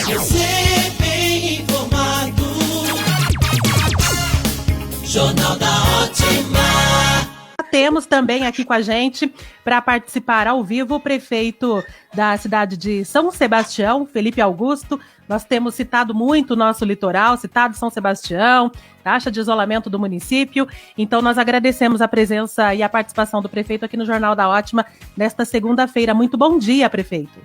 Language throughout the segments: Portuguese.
Você bem informado. Jornal da Ótima. Temos também aqui com a gente, para participar ao vivo, o prefeito da cidade de São Sebastião, Felipe Augusto. Nós temos citado muito o nosso litoral, citado São Sebastião, taxa de isolamento do município. Então nós agradecemos a presença e a participação do prefeito aqui no Jornal da Ótima nesta segunda-feira. Muito bom dia, prefeito.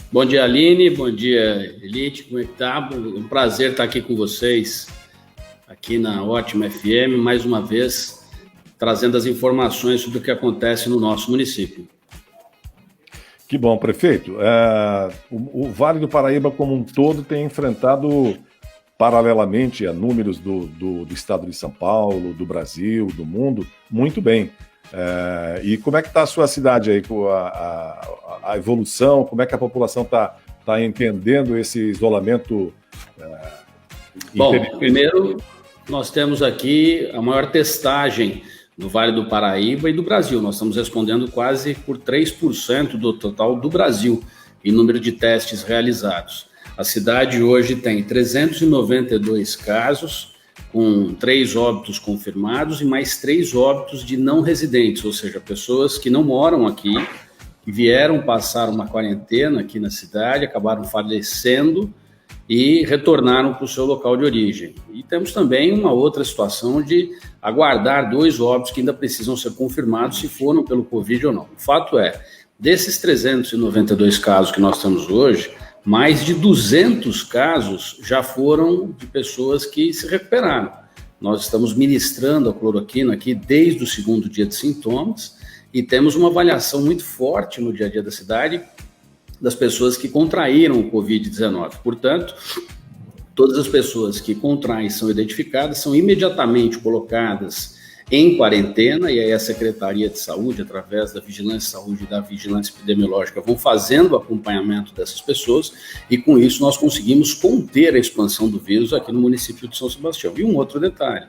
Bom dia, Aline. Bom dia, Elite. Como é que tá? É um prazer estar aqui com vocês, aqui na Ótima FM, mais uma vez, trazendo as informações sobre o que acontece no nosso município. Que bom, prefeito. O Vale do Paraíba como um todo tem enfrentado, paralelamente a números do estado de São Paulo, do Brasil, do mundo, muito bem. E como é que está a sua cidade aí, com a evolução, como é que a população está entendendo esse isolamento? Bom, primeiro, nós temos aqui a maior testagem no Vale do Paraíba e do Brasil. Nós estamos respondendo quase por 3% do total do Brasil em número de testes realizados. A cidade hoje tem 392 casos, com 3 óbitos confirmados e mais 3 óbitos de não residentes, ou seja, pessoas que não moram aqui, que vieram passar uma quarentena aqui na cidade, acabaram falecendo e retornaram para o seu local de origem. E temos também uma outra situação de aguardar 2 óbitos que ainda precisam ser confirmados se foram pelo Covid ou não. O fato é, desses 392 casos que nós temos hoje, mais de 200 casos já foram de pessoas que se recuperaram. Nós estamos ministrando a cloroquina aqui desde o 2º dia de sintomas e temos uma avaliação muito forte no dia a dia da cidade das pessoas que contraíram o Covid-19. Portanto, todas as pessoas que contraem são identificadas, são imediatamente colocadas em quarentena, e aí a Secretaria de Saúde, através da Vigilância Saúde e da Vigilância Epidemiológica, vão fazendo o acompanhamento dessas pessoas, e com isso nós conseguimos conter a expansão do vírus aqui no município de São Sebastião. E um outro detalhe,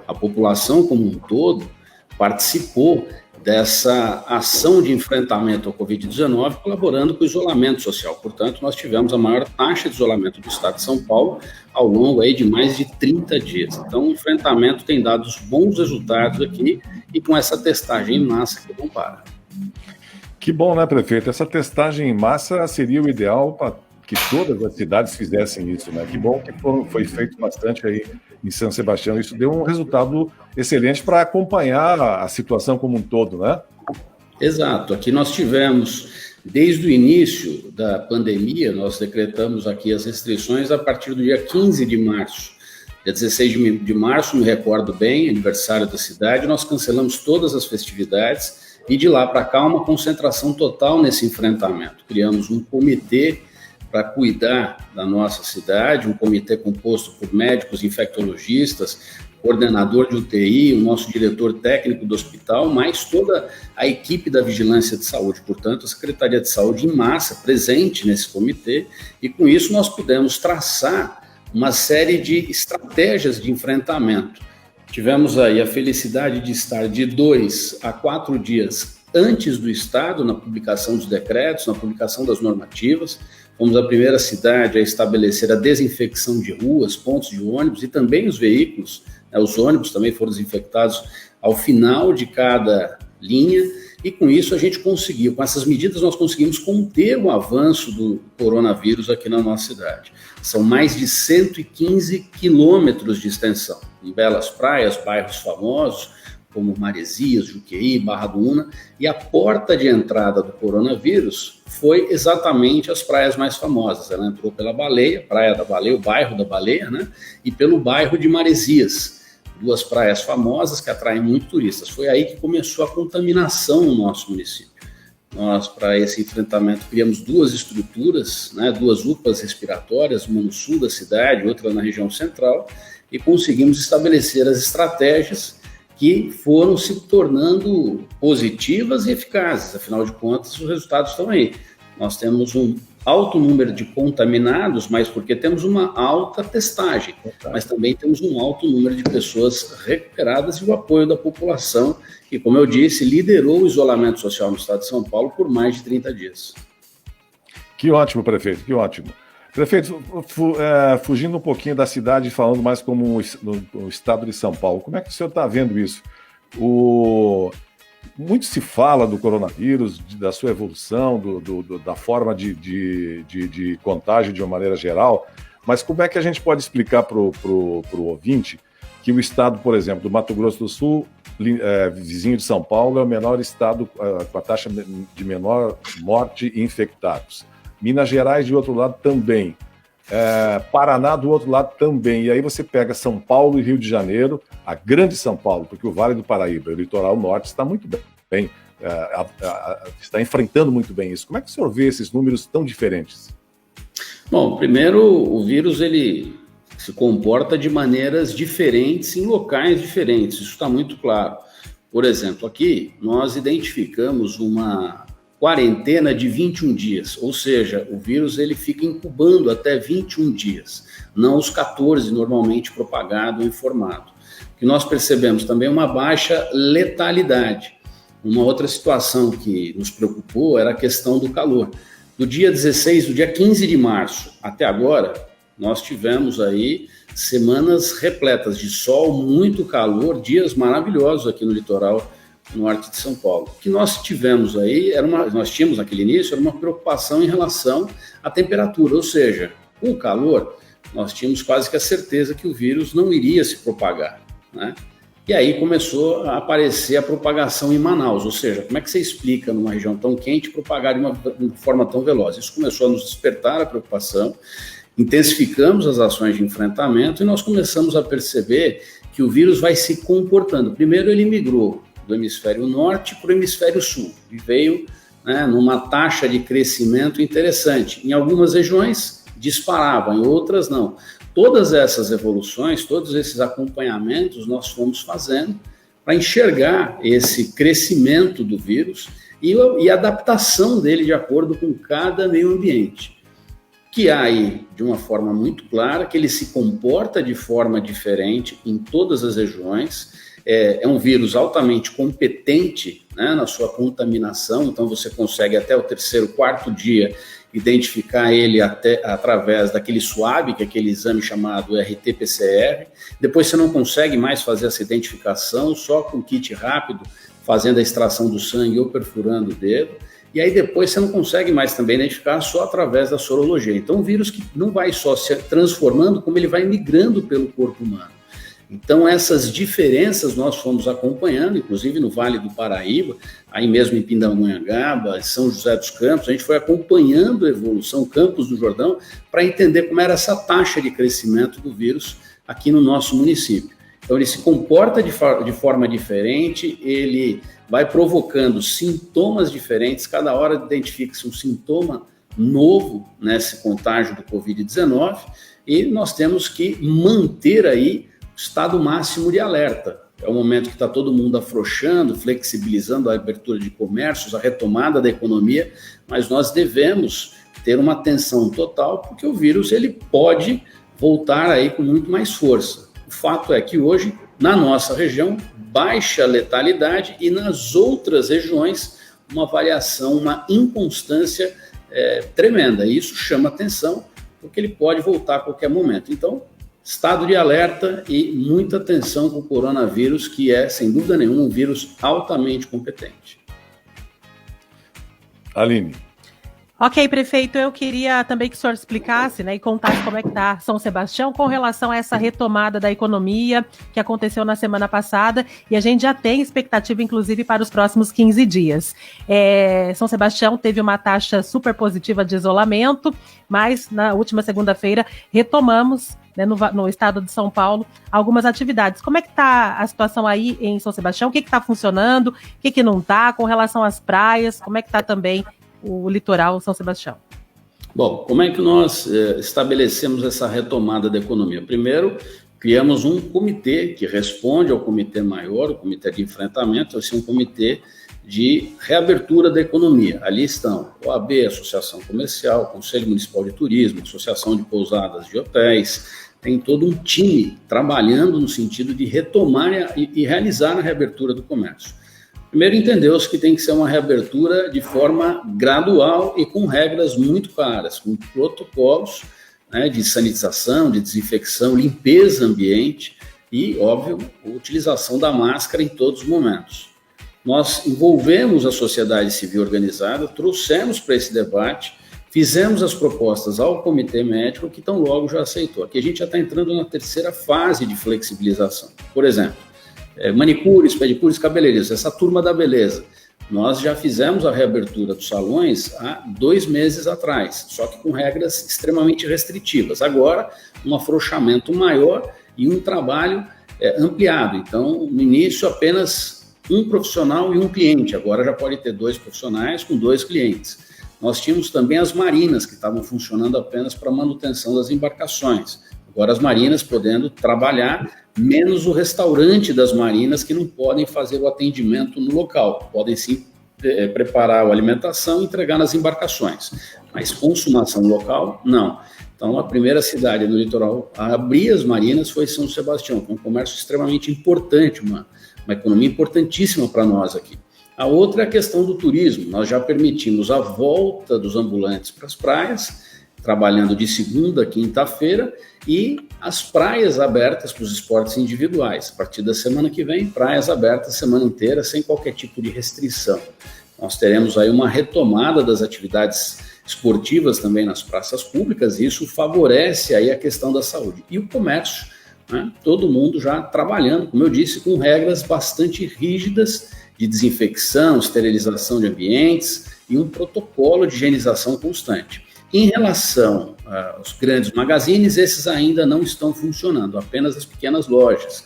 a população como um todo participou dessa ação de enfrentamento ao Covid-19, colaborando com o isolamento social. Portanto, nós tivemos a maior taxa de isolamento do estado de São Paulo ao longo aí de mais de 30 dias. Então, o enfrentamento tem dado os bons resultados aqui e com essa testagem em massa que não para. Que bom, né, prefeito? Essa testagem em massa seria o ideal para que todas as cidades fizessem isso, né? Que bom que foi feito bastante aí em São Sebastião. Isso deu um resultado excelente para acompanhar a situação como um todo, né? Exato. Aqui nós tivemos, desde o início da pandemia, nós decretamos aqui as restrições a partir do dia 15 de março. Dia 16 de março, me recordo bem, aniversário da cidade, nós cancelamos todas as festividades e de lá para cá uma concentração total nesse enfrentamento. Criamos um comitê para cuidar da nossa cidade, um comitê composto por médicos, infectologistas, coordenador de UTI, o nosso diretor técnico do hospital, mais toda a equipe da Vigilância de Saúde. Portanto, a Secretaria de Saúde em massa presente nesse comitê, e com isso nós pudemos traçar uma série de estratégias de enfrentamento. Tivemos aí a felicidade de estar de 2 a 4 dias antes do Estado na publicação dos decretos, na publicação das normativas. Fomos a primeira cidade a estabelecer a desinfecção de ruas, pontos de ônibus e também os veículos, né, os ônibus também foram desinfectados ao final de cada linha, e com isso a gente conseguiu, com essas medidas nós conseguimos conter o avanço do coronavírus aqui na nossa cidade. São mais de 115 quilômetros de extensão, em belas praias, bairros famosos, como Maresias, Juqueí, Barra do Una, e a porta de entrada do coronavírus foi exatamente as praias mais famosas. Ela entrou pela Baleia, Praia da Baleia, o bairro da Baleia, né? E pelo bairro de Maresias, 2 praias famosas que atraem muito turistas. Foi aí que começou a contaminação no nosso município. Nós, para esse enfrentamento, criamos 2 estruturas, né? 2 UPAs respiratórias, uma no sul da cidade, outra na região central, e conseguimos estabelecer as estratégias que foram se tornando positivas e eficazes. Afinal de contas, os resultados estão aí. Nós temos um alto número de contaminados, mas porque temos uma alta testagem, mas também temos um alto número de pessoas recuperadas e o apoio da população, que, como eu disse, liderou o isolamento social no estado de São Paulo por mais de 30 dias. Que ótimo, prefeito, que ótimo. Prefeito, fugindo um pouquinho da cidade, falando mais como o estado de São Paulo, como é que o senhor está vendo isso? Muito se fala do coronavírus, da sua evolução, da forma de contágio de uma maneira geral, mas como é que a gente pode explicar para o ouvinte que o estado, por exemplo, do Mato Grosso do Sul, vizinho de São Paulo, é o menor estado com a taxa de menor morte e infectados. Minas Gerais, de outro lado, também. Paraná, do outro lado, também. E aí você pega São Paulo e Rio de Janeiro, a grande São Paulo, porque o Vale do Paraíba, o litoral norte, está muito bem, está enfrentando muito bem isso. Como é que o senhor vê esses números tão diferentes? Bom, primeiro, o vírus ele se comporta de maneiras diferentes em locais diferentes, isso está muito claro. Por exemplo, aqui nós identificamos uma quarentena de 21 dias, ou seja, o vírus ele fica incubando até 21 dias, não os 14 normalmente propagado ou informado. O que nós percebemos também é uma baixa letalidade. Uma outra situação que nos preocupou era a questão do calor. Do dia 15 de março até agora, nós tivemos aí semanas repletas de sol, muito calor, dias maravilhosos aqui no litoral norte de São Paulo. O que nós tivemos aí, nós tínhamos naquele início, era uma preocupação em relação à temperatura, ou seja, com o calor, nós tínhamos quase que a certeza que o vírus não iria se propagar, né? E aí começou a aparecer a propagação em Manaus, ou seja, como é que você explica numa região tão quente propagar de uma forma tão veloz? Isso começou a nos despertar a preocupação, intensificamos as ações de enfrentamento e nós começamos a perceber que o vírus vai se comportando. Primeiro ele migrou do hemisfério norte para o hemisfério sul e veio, né, numa taxa de crescimento interessante. Em algumas regiões disparava, em outras não. Todas essas evoluções, todos esses acompanhamentos nós fomos fazendo para enxergar esse crescimento do vírus e a adaptação dele de acordo com cada meio ambiente. Que há aí, de uma forma muito clara, que ele se comporta de forma diferente em todas as regiões. É um vírus altamente competente, né, na sua contaminação, então você consegue até o 3º, 4º dia identificar ele até através daquele SWAB, que é aquele exame chamado RT-PCR. Depois você não consegue mais fazer essa identificação só com kit rápido, fazendo a extração do sangue ou perfurando o dedo. E aí depois você não consegue mais também identificar só através da sorologia. Então, um vírus que não vai só se transformando, como ele vai migrando pelo corpo humano. Então, essas diferenças nós fomos acompanhando, inclusive no Vale do Paraíba, aí mesmo em Pindamonhangaba, São José dos Campos, a gente foi acompanhando a evolução, Campos do Jordão, para entender como era essa taxa de crescimento do vírus aqui no nosso município. Então, ele se comporta de forma diferente, ele vai provocando sintomas diferentes, cada hora identifica-se um sintoma novo nesse contágio do Covid-19 e nós temos que manter aí estado máximo de alerta. É o momento que está todo mundo afrouxando, flexibilizando a abertura de comércios, a retomada da economia, mas nós devemos ter uma atenção total, porque o vírus ele pode voltar aí com muito mais força. O fato é que hoje, na nossa região, baixa letalidade e nas outras regiões, uma variação, uma inconstância tremenda. E isso chama atenção, porque ele pode voltar a qualquer momento. Então, estado de alerta e muita atenção com o coronavírus, que é, sem dúvida nenhuma, um vírus altamente competente. Aline. Ok, prefeito, eu queria também que o senhor explicasse, né, e contasse como é que está São Sebastião com relação a essa retomada da economia que aconteceu na semana passada, e a gente já tem expectativa, inclusive, para os próximos 15 dias. São Sebastião teve uma taxa super positiva de isolamento, mas na última segunda-feira retomamos, né, no estado de São Paulo, algumas atividades. Como é que está a situação aí em São Sebastião? O que está funcionando? O que não está? Com relação às praias, como é que está também o litoral São Sebastião? Bom, como é que nós estabelecemos essa retomada da economia? Primeiro, criamos um comitê que responde ao comitê maior, o comitê de enfrentamento, assim, um comitê de reabertura da economia. Ali estão o OAB, Associação Comercial, Conselho Municipal de Turismo, Associação de Pousadas de Hotéis, tem todo um time trabalhando no sentido de retomar e realizar a reabertura do comércio. Primeiro, entendeu-se que tem que ser uma reabertura de forma gradual e com regras muito claras, com protocolos, né, de sanitização, de desinfecção, limpeza ambiente e, óbvio, a utilização da máscara em todos os momentos. Nós envolvemos a sociedade civil organizada, trouxemos para esse debate, fizemos as propostas ao comitê médico, que tão logo já aceitou. Aqui a gente já está entrando na terceira fase de flexibilização. Por exemplo, manicures, pedicures, cabeleireiros, essa turma da beleza. Nós já fizemos a reabertura dos salões há 2 meses atrás, só que com regras extremamente restritivas. Agora, um afrouxamento maior e um trabalho ampliado. Então, no início, apenas um profissional e um cliente. Agora já pode ter 2 profissionais com 2 clientes. Nós tínhamos também as marinas, que estavam funcionando apenas para manutenção das embarcações. Agora as marinas podendo trabalhar, menos o restaurante das marinas, que não podem fazer o atendimento no local. Podem sim preparar a alimentação e entregar nas embarcações. Mas consumação local, não. Então a primeira cidade no litoral a abrir as marinas foi São Sebastião, que é um comércio extremamente importante, uma economia importantíssima para nós aqui. A outra é a questão do turismo. Nós já permitimos a volta dos ambulantes para as praias, trabalhando de segunda a quinta-feira, e as praias abertas para os esportes individuais. A partir da semana que vem, praias abertas a semana inteira, sem qualquer tipo de restrição. Nós teremos aí uma retomada das atividades esportivas também nas praças públicas, e isso favorece aí a questão da saúde. E o comércio, né? Todo mundo já trabalhando, como eu disse, com regras bastante rígidas de desinfecção, esterilização de ambientes e um protocolo de higienização constante. Em relação aos grandes magazines, esses ainda não estão funcionando, apenas as pequenas lojas.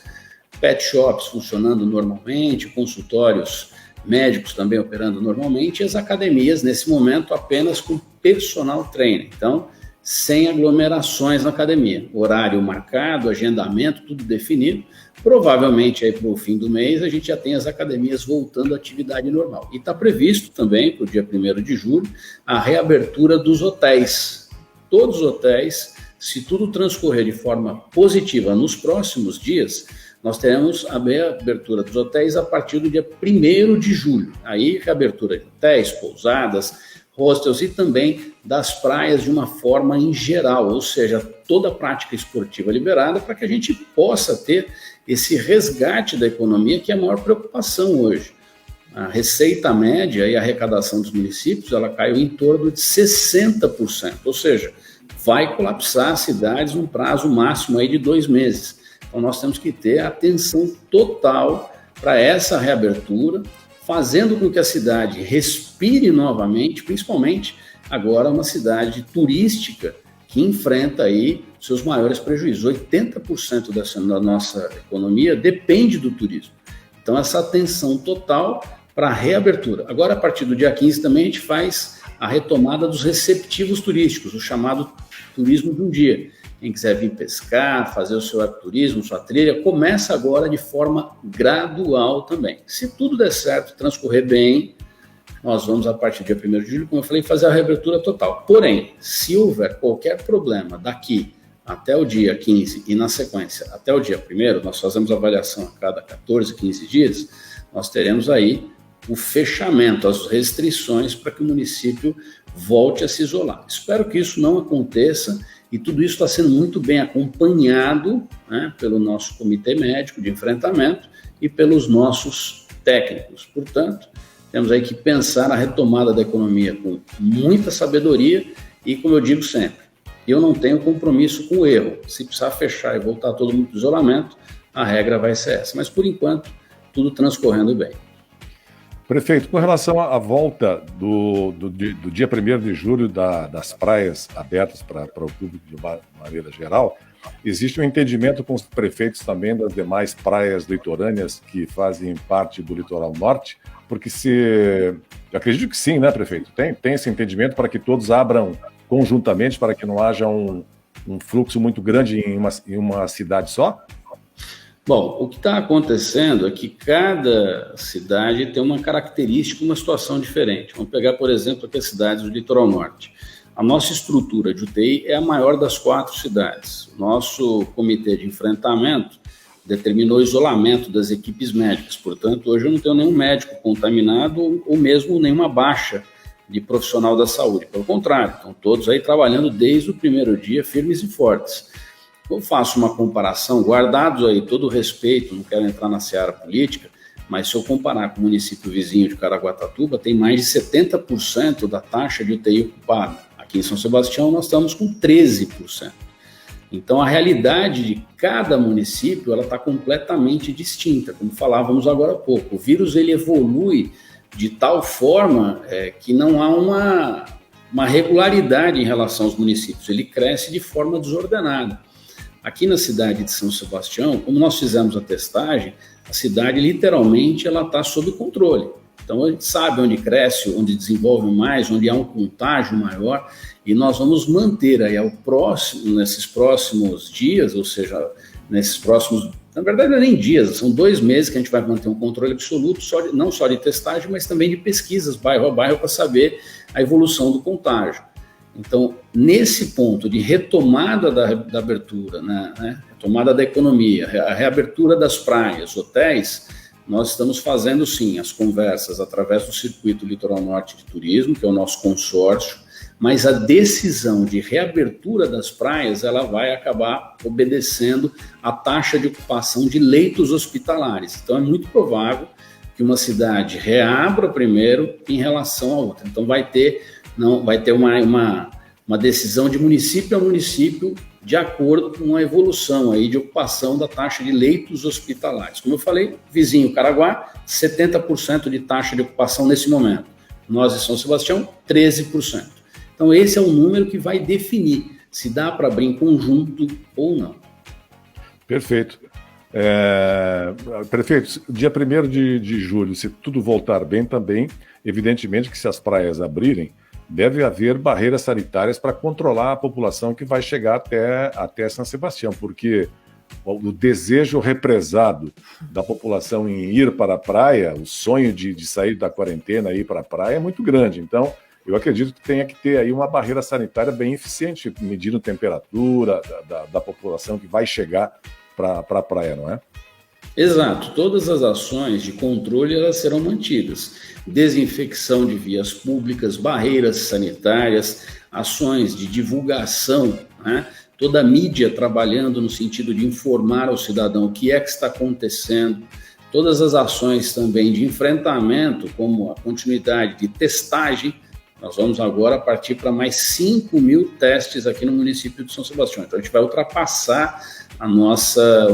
Pet shops funcionando normalmente, consultórios médicos também operando normalmente, e as academias, nesse momento, apenas com personal trainer. Então, sem aglomerações na academia. Horário marcado, agendamento, tudo definido. Provavelmente, aí para o fim do mês, a gente já tem as academias voltando à atividade normal. E está previsto também, para o dia 1º de julho, a reabertura dos hotéis. Todos os hotéis, se tudo transcorrer de forma positiva nos próximos dias, nós teremos a reabertura dos hotéis a partir do dia 1º de julho. Aí, reabertura de hotéis, pousadas, hostels e também das praias de uma forma em geral, ou seja, toda a prática esportiva liberada para que a gente possa ter esse resgate da economia, que é a maior preocupação hoje. A receita média e a arrecadação dos municípios, ela caiu em torno de 60%, ou seja, vai colapsar as cidades num prazo máximo aí de 2 meses. Então nós temos que ter atenção total para essa reabertura, fazendo com que a cidade respire novamente, principalmente agora uma cidade turística que enfrenta aí seus maiores prejuízos. 80% da nossa economia depende do turismo. Então, essa atenção total para a reabertura. Agora, a partir do dia 15 também, a gente faz a retomada dos receptivos turísticos, o chamado turismo de um dia. Quem quiser vir pescar, fazer o seu ecoturismo, sua trilha, começa agora de forma gradual também. Se tudo der certo, transcorrer bem, nós vamos, a partir do dia 1º de julho, como eu falei, fazer a reabertura total. Porém, se houver qualquer problema daqui até o dia 15 e, na sequência, até o dia 1º, nós fazemos avaliação a cada 14, 15 dias, nós teremos aí o fechamento, as restrições para que o município volte a se isolar. Espero que isso não aconteça. E tudo isso está sendo muito bem acompanhado, né, pelo nosso comitê médico de enfrentamento e pelos nossos técnicos. Portanto, temos aí que pensar na retomada da economia com muita sabedoria e, como eu digo sempre, eu não tenho compromisso com o erro. Se precisar fechar e voltar todo mundo para o isolamento, a regra vai ser essa. Mas, por enquanto, tudo transcorrendo bem. Prefeito, com relação à volta do dia 1º de julho das praias abertas para o público de uma maneira geral, existe um entendimento com os prefeitos também das demais praias litorâneas que fazem parte do litoral norte? Porque eu acredito que sim, né, prefeito? Tem esse entendimento para que todos abram conjuntamente, para que não haja um fluxo muito grande em uma cidade só? Bom, o que está acontecendo é que cada cidade tem uma característica, uma situação diferente. Vamos pegar, por exemplo, aqui as cidades do litoral norte. A nossa estrutura de UTI é a maior das 4 cidades. O nosso comitê de enfrentamento determinou o isolamento das equipes médicas. Portanto, hoje eu não tenho nenhum médico contaminado ou mesmo nenhuma baixa de profissional da saúde. Pelo contrário, estão todos aí trabalhando desde o primeiro dia, firmes e fortes. Eu faço uma comparação, guardados aí todo o respeito, não quero entrar na seara política, mas se eu comparar com o município vizinho de Caraguatatuba, tem mais de 70% da taxa de UTI ocupada. Aqui em São Sebastião nós estamos com 13%. Então a realidade de cada município ela está completamente distinta, como falávamos agora há pouco. O vírus ele evolui de tal forma que não há uma regularidade em relação aos municípios, ele cresce de forma desordenada. Aqui na cidade de São Sebastião, como nós fizemos a testagem, a cidade literalmente ela está sob controle. Então a gente sabe onde cresce, onde desenvolve mais, onde há um contágio maior, e nós vamos manter aí nesses próximos dias, ou seja, nesses próximos, na verdade não é nem dias, são 2 meses que a gente vai manter um controle absoluto, não só de testagem, mas também de pesquisas bairro a bairro para saber a evolução do contágio. Então, nesse ponto de retomada da abertura, né, retomada da economia, a reabertura das praias, hotéis, nós estamos fazendo sim as conversas através do Circuito Litoral Norte de Turismo, que é o nosso consórcio, mas a decisão de reabertura das praias, ela vai acabar obedecendo à taxa de ocupação de leitos hospitalares. Então é muito provável que uma cidade reabra primeiro em relação a outra. Então vai ter uma decisão de município a município de acordo com a evolução aí de ocupação da taxa de leitos hospitalares. Como eu falei, vizinho Caraguá, 70% de taxa de ocupação nesse momento. Nós em São Sebastião, 13%. Então esse é o número que vai definir se dá para abrir em conjunto ou não. Perfeito. Prefeito, dia 1º de julho, se tudo voltar bem também, evidentemente que se as praias abrirem, deve haver barreiras sanitárias para controlar a população que vai chegar até São Sebastião, porque o desejo represado da população em ir para a praia, o sonho de sair da quarentena e ir para a praia é muito grande. Então, eu acredito que tenha que ter aí uma barreira sanitária bem eficiente, medindo a temperatura da população que vai chegar para a praia, não é? Exato. Todas as ações de controle elas serão mantidas. Desinfecção de vias públicas, barreiras sanitárias, ações de divulgação, né? Toda a mídia trabalhando no sentido de informar ao cidadão o que é que está acontecendo. Todas as ações também de enfrentamento, como a continuidade de testagem. Nós vamos agora partir para mais 5.000 testes aqui no município de São Sebastião. Então a gente vai ultrapassar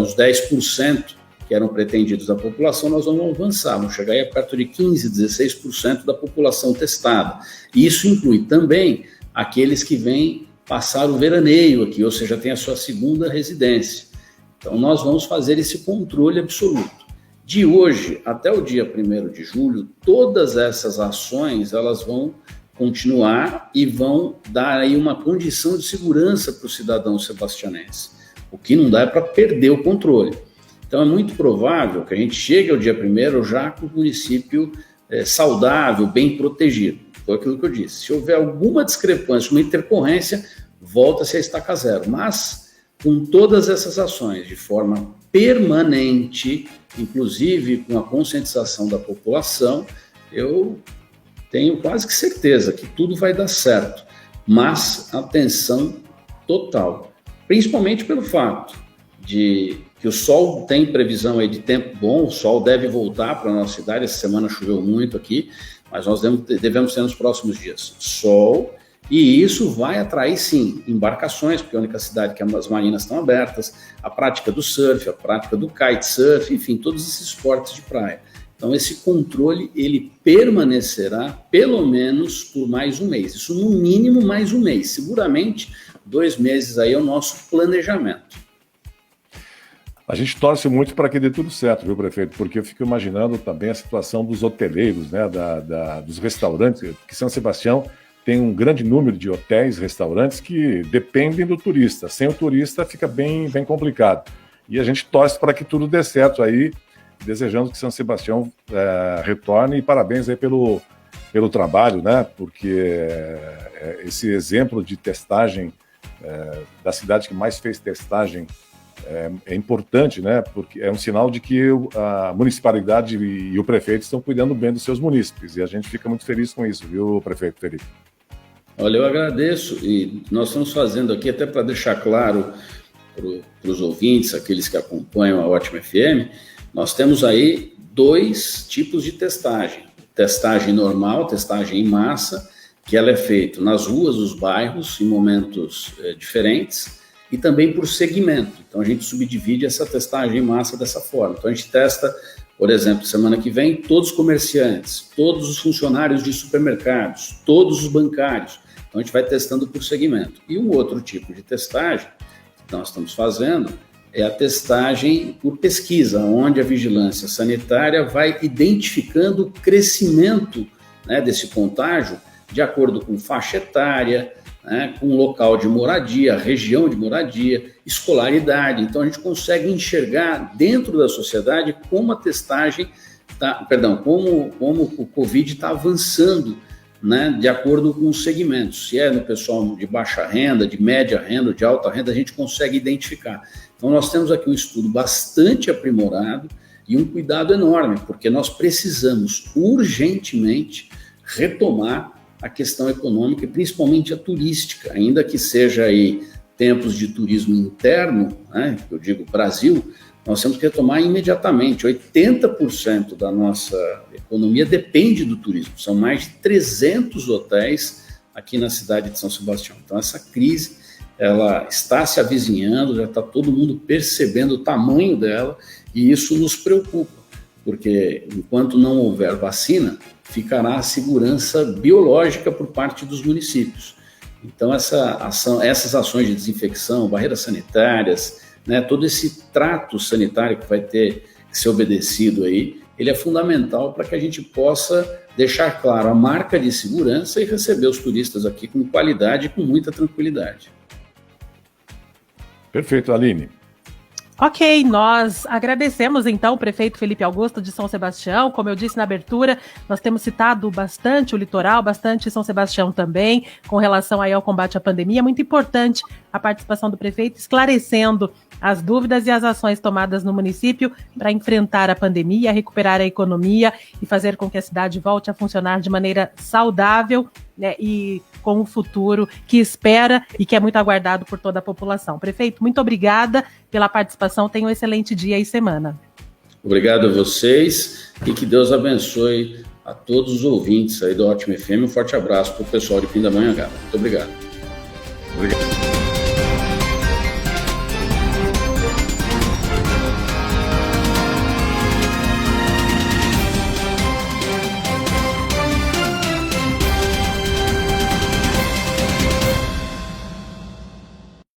os 10% que eram pretendidos da população, nós vamos avançar, vamos chegar aí a perto de 15%, 16% da população testada. E isso inclui também aqueles que vêm passar o veraneio aqui, ou seja, tem a sua segunda residência. Então nós vamos fazer esse controle absoluto. De hoje até o dia 1º de julho, todas essas ações elas vão continuar e vão dar aí uma condição de segurança para o cidadão sebastianense. O que não dá é para perder o controle. Então é muito provável que a gente chegue ao dia 1º já com o município saudável, bem protegido. Foi aquilo que eu disse. Se houver alguma discrepância, uma intercorrência, volta-se a estaca zero. Mas com todas essas ações de forma permanente, inclusive com a conscientização da população, eu tenho quase que certeza que tudo vai dar certo, mas atenção total, principalmente pelo fato de que o sol tem previsão aí de tempo bom, o sol deve voltar para a nossa cidade, essa semana choveu muito aqui, mas nós devemos ter nos próximos dias sol, e isso vai atrair sim embarcações, porque é a única cidade que as marinas estão abertas, a prática do surf, a prática do kitesurf, enfim, todos esses esportes de praia. Então, esse controle, ele permanecerá pelo menos por mais um mês. Isso, no mínimo, mais um mês. Seguramente, 2 meses aí é o nosso planejamento. A gente torce muito para que dê tudo certo, viu, prefeito? Porque eu fico imaginando também a situação dos hoteleiros, né, dos restaurantes, que São Sebastião tem um grande número de hotéis, restaurantes que dependem do turista. Sem o turista fica bem complicado. E a gente torce para que tudo dê certo aí, desejando que São Sebastião retorne, e parabéns aí pelo trabalho, né? Porque esse exemplo de testagem da cidade que mais fez testagem é importante, né? Porque é um sinal de que a municipalidade e o prefeito estão cuidando bem dos seus munícipes, e a gente fica muito feliz com isso, viu, prefeito Felipe? Olha, eu agradeço, e nós estamos fazendo aqui, até para deixar claro para os ouvintes, aqueles que acompanham a Ótima FM, nós temos aí 2 tipos de testagem. Testagem normal, testagem em massa, que ela é feita nas ruas dos bairros, em momentos diferentes, e também por segmento. Então, a gente subdivide essa testagem em massa dessa forma. Então, a gente testa, por exemplo, semana que vem, todos os comerciantes, todos os funcionários de supermercados, todos os bancários. Então, a gente vai testando por segmento. E um outro tipo de testagem que nós estamos fazendo é a testagem por pesquisa, onde a vigilância sanitária vai identificando o crescimento, né, desse contágio de acordo com faixa etária, né, com local de moradia, região de moradia, escolaridade. Então, a gente consegue enxergar dentro da sociedade como a testagem, como o Covid está avançando, né, de acordo com os segmentos. Se é no pessoal de baixa renda, de média renda, de alta renda, a gente consegue identificar. Então, nós temos aqui um estudo bastante aprimorado e um cuidado enorme, porque nós precisamos urgentemente retomar a questão econômica e principalmente a turística, ainda que seja aí tempos de turismo interno, né, eu digo Brasil, nós temos que retomar imediatamente. 80% da nossa economia depende do turismo. São mais de 300 hotéis aqui na cidade de São Sebastião. Então, essa crise, ela está se avizinhando, já está todo mundo percebendo o tamanho dela, e isso nos preocupa, porque enquanto não houver vacina, ficará a segurança biológica por parte dos municípios. Então, essas ações de desinfecção, barreiras sanitárias, né, todo esse trato sanitário que vai ter que ser obedecido aí, ele é fundamental para que a gente possa deixar claro a marca de segurança e receber os turistas aqui com qualidade e com muita tranquilidade. Perfeito, Aline. Ok, nós agradecemos então o prefeito Felipe Augusto de São Sebastião. Como eu disse na abertura, nós temos citado bastante o litoral, bastante São Sebastião também, com relação aí ao combate à pandemia. É muito importante a participação do prefeito, esclarecendo as dúvidas e as ações tomadas no município para enfrentar a pandemia, recuperar a economia e fazer com que a cidade volte a funcionar de maneira saudável, né, e com um futuro que espera e que é muito aguardado por toda a população. Prefeito, muito obrigada pela participação. Tenha um excelente dia e semana. Obrigado a vocês e que Deus abençoe a todos os ouvintes aí do Ótima FM. Um forte abraço para o pessoal de Pindamonhangaba. Muito obrigado. Obrigado.